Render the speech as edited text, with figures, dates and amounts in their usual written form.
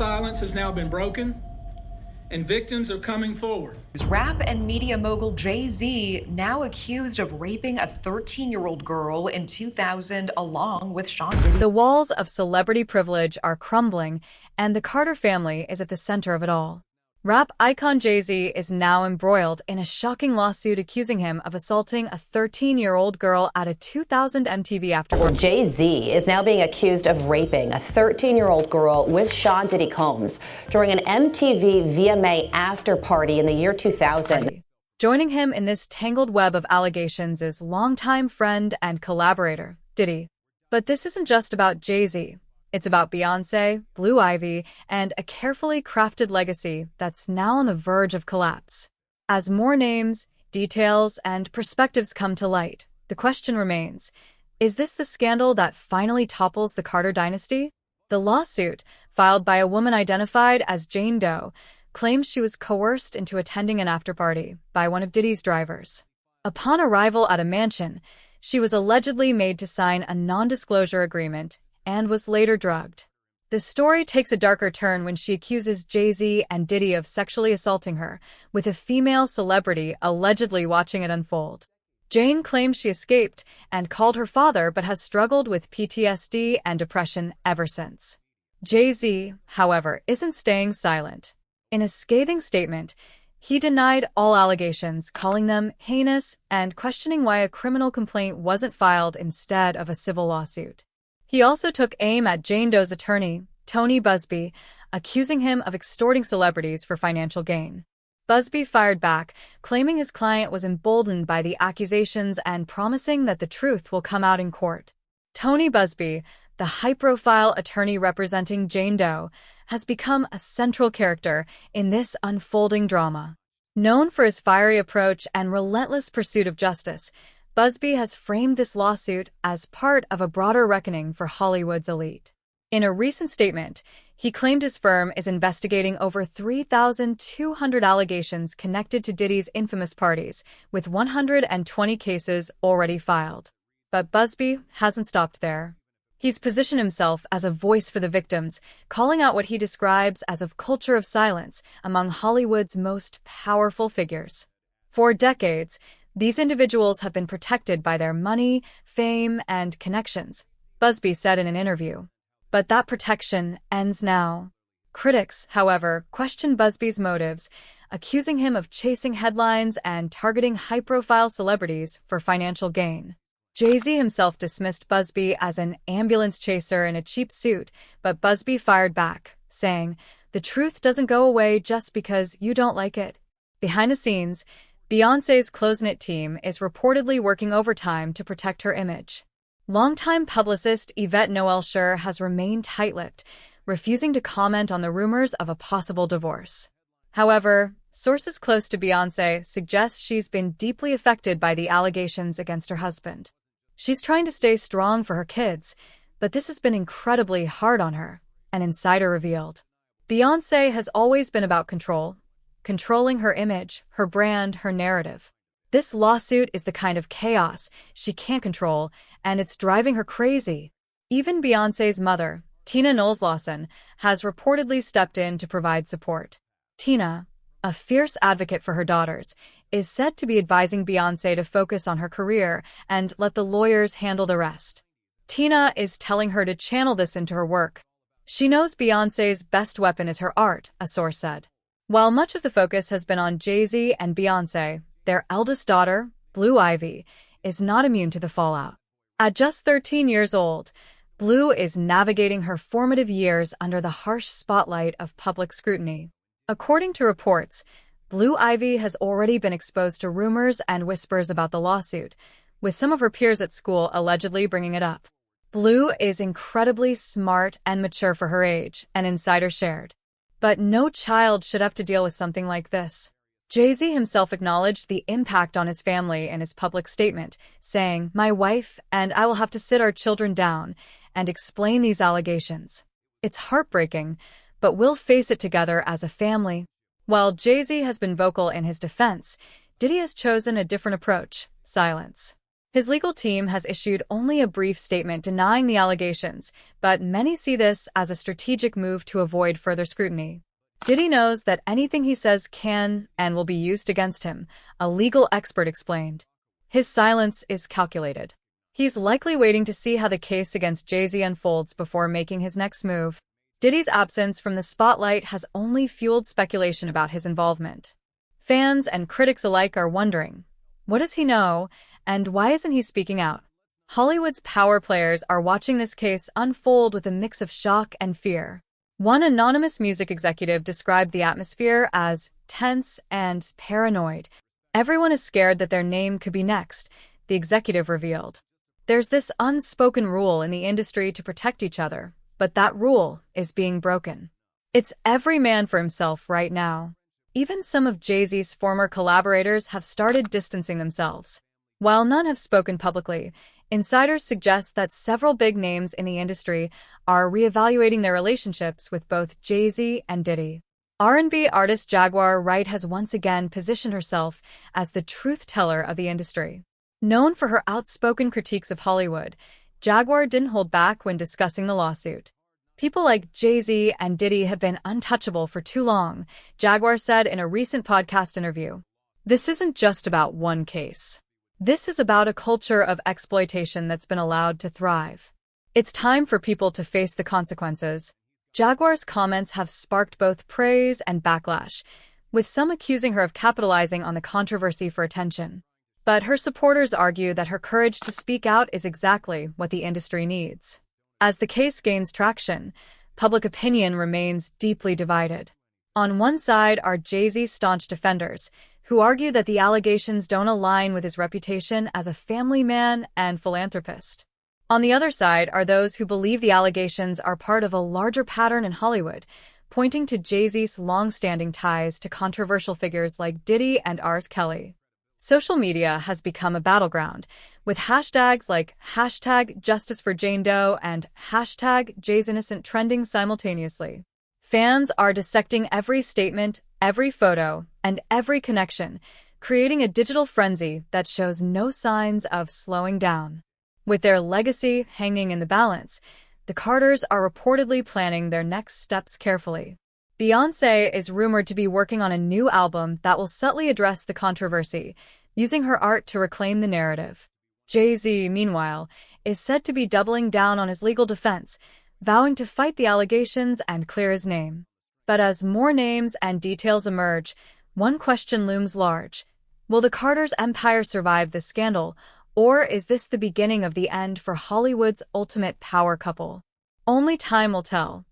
Silence has now been broken, and victims are coming forward. Rap and media mogul Jay-Z now accused of raping a 13-year-old girl in 2000 along with Sean Diddy. The walls of celebrity privilege are crumbling, and the Carter family is at the center of it all. Rap icon Jay-Z is now embroiled in a shocking lawsuit accusing him of assaulting a 13-year-old girl at a 2000 MTV afterwork. Jay-Z is now being accused of raping a 13-year-old girl with Sean Diddy Combs during an MTV VMA after party in the year 2000. Joining him in this tangled web of allegations is longtime friend and collaborator, Diddy. But this isn't just about Jay-Z. It's about Beyoncé, Blue Ivy, and a carefully crafted legacy that's now on the verge of collapse. As more names, details, and perspectives come to light, the question remains, is this the scandal that finally topples the Carter dynasty? The lawsuit, filed by a woman identified as Jane Doe, claims she was coerced into attending an afterparty by one of Diddy's drivers. Upon arrival at a mansion, she was allegedly made to sign a non-disclosure agreement and was later drugged. The story takes a darker turn when she accuses Jay-Z and Diddy of sexually assaulting her, with a female celebrity allegedly watching it unfold. Jane claims she escaped and called her father but has struggled with PTSD and depression ever since. Jay-Z, however, isn't staying silent. In a scathing statement, he denied all allegations, calling them heinous and questioning why a criminal complaint wasn't filed instead of a civil lawsuit. He also took aim at Jane Doe's attorney, Tony Busby, accusing him of extorting celebrities for financial gain. Busby fired back, claiming his client was emboldened by the accusations and promising that the truth will come out in court. Tony Busby, the high-profile attorney representing Jane Doe, has become a central character in this unfolding drama. Known for his fiery approach and relentless pursuit of justice, Busby has framed this lawsuit as part of a broader reckoning for Hollywood's elite. In a recent statement, he claimed his firm is investigating over 3,200 allegations connected to Diddy's infamous parties, with 120 cases already filed. But Busby hasn't stopped there. He's positioned himself as a voice for the victims, calling out what he describes as a culture of silence among Hollywood's most powerful figures. For decades, these individuals have been protected by their money, fame, and connections, Busby said in an interview. But that protection ends now. Critics, however, question Busby's motives, accusing him of chasing headlines and targeting high-profile celebrities for financial gain. Jay-Z himself dismissed Busby as an ambulance chaser in a cheap suit, but Busby fired back, saying, "The truth doesn't go away just because you don't like it." Behind the scenes, Beyoncé's close-knit team is reportedly working overtime to protect her image. Longtime publicist Yvette Noel-Schur has remained tight-lipped, refusing to comment on the rumors of a possible divorce. However, sources close to Beyoncé suggest she's been deeply affected by the allegations against her husband. She's trying to stay strong for her kids, but this has been incredibly hard on her, an insider revealed. Beyoncé has always been about control, controlling her image, her brand, her narrative. This lawsuit is the kind of chaos she can't control, and it's driving her crazy. Even Beyoncé's mother, Tina Knowles-Lawson, has reportedly stepped in to provide support. Tina, a fierce advocate for her daughters, is said to be advising Beyoncé to focus on her career and let the lawyers handle the rest. Tina is telling her to channel this into her work. She knows Beyoncé's best weapon is her art, a source said. While much of the focus has been on Jay-Z and Beyoncé, their eldest daughter, Blue Ivy, is not immune to the fallout. At just 13 years old, Blue is navigating her formative years under the harsh spotlight of public scrutiny. According to reports, Blue Ivy has already been exposed to rumors and whispers about the lawsuit, with some of her peers at school allegedly bringing it up. Blue is incredibly smart and mature for her age, an insider shared. But no child should have to deal with something like this. Jay-Z himself acknowledged the impact on his family in his public statement, saying, "My wife and I will have to sit our children down and explain these allegations. It's heartbreaking, but we'll face it together as a family." While Jay-Z has been vocal in his defense, Diddy has chosen a different approach: silence. His legal team has issued only a brief statement denying the allegations, but many see this as a strategic move to avoid further scrutiny. Diddy knows that anything he says can and will be used against him, a legal expert explained. His silence is calculated. He's likely waiting to see how the case against Jay-Z unfolds before making his next move. Diddy's absence from the spotlight has only fueled speculation about his involvement. Fans and critics alike are wondering, what does he know, and why isn't he speaking out? Hollywood's power players are watching this case unfold with a mix of shock and fear. One anonymous music executive described the atmosphere as tense and paranoid. Everyone is scared that their name could be next, the executive revealed. There's this unspoken rule in the industry to protect each other, but that rule is being broken. It's every man for himself right now. Even some of Jay-Z's former collaborators have started distancing themselves. While none have spoken publicly, insiders suggest that several big names in the industry are reevaluating their relationships with both Jay-Z and Diddy. R&B artist Jaguar Wright has once again positioned herself as the truth teller of the industry. Known for her outspoken critiques of Hollywood, Jaguar didn't hold back when discussing the lawsuit. People like Jay-Z and Diddy have been untouchable for too long, Jaguar said in a recent podcast interview. This isn't just about one case. This is about a culture of exploitation that's been allowed to thrive. It's time for people to face the consequences. Jaguar's comments have sparked both praise and backlash, with some accusing her of capitalizing on the controversy for attention. But her supporters argue that her courage to speak out is exactly what the industry needs. As the case gains traction, public opinion remains deeply divided. On one side are Jay-Z's staunch defenders, who argue that the allegations don't align with his reputation as a family man and philanthropist. On the other side are those who believe the allegations are part of a larger pattern in Hollywood, pointing to Jay-Z's long-standing ties to controversial figures like Diddy and R. Kelly. Social media has become a battleground, with hashtags like #JusticeForJaneDoe and #Jay'sInnocent trending simultaneously. Fans are dissecting every statement, every photo, and every connection, creating a digital frenzy that shows no signs of slowing down. With their legacy hanging in the balance, the Carters are reportedly planning their next steps carefully. Beyoncé is rumored to be working on a new album that will subtly address the controversy, using her art to reclaim the narrative. Jay-Z, meanwhile, is said to be doubling down on his legal defense, vowing to fight the allegations and clear his name. But as more names and details emerge, one question looms large. Will the Carters' empire survive this scandal, or is this the beginning of the end for Hollywood's ultimate power couple? Only time will tell.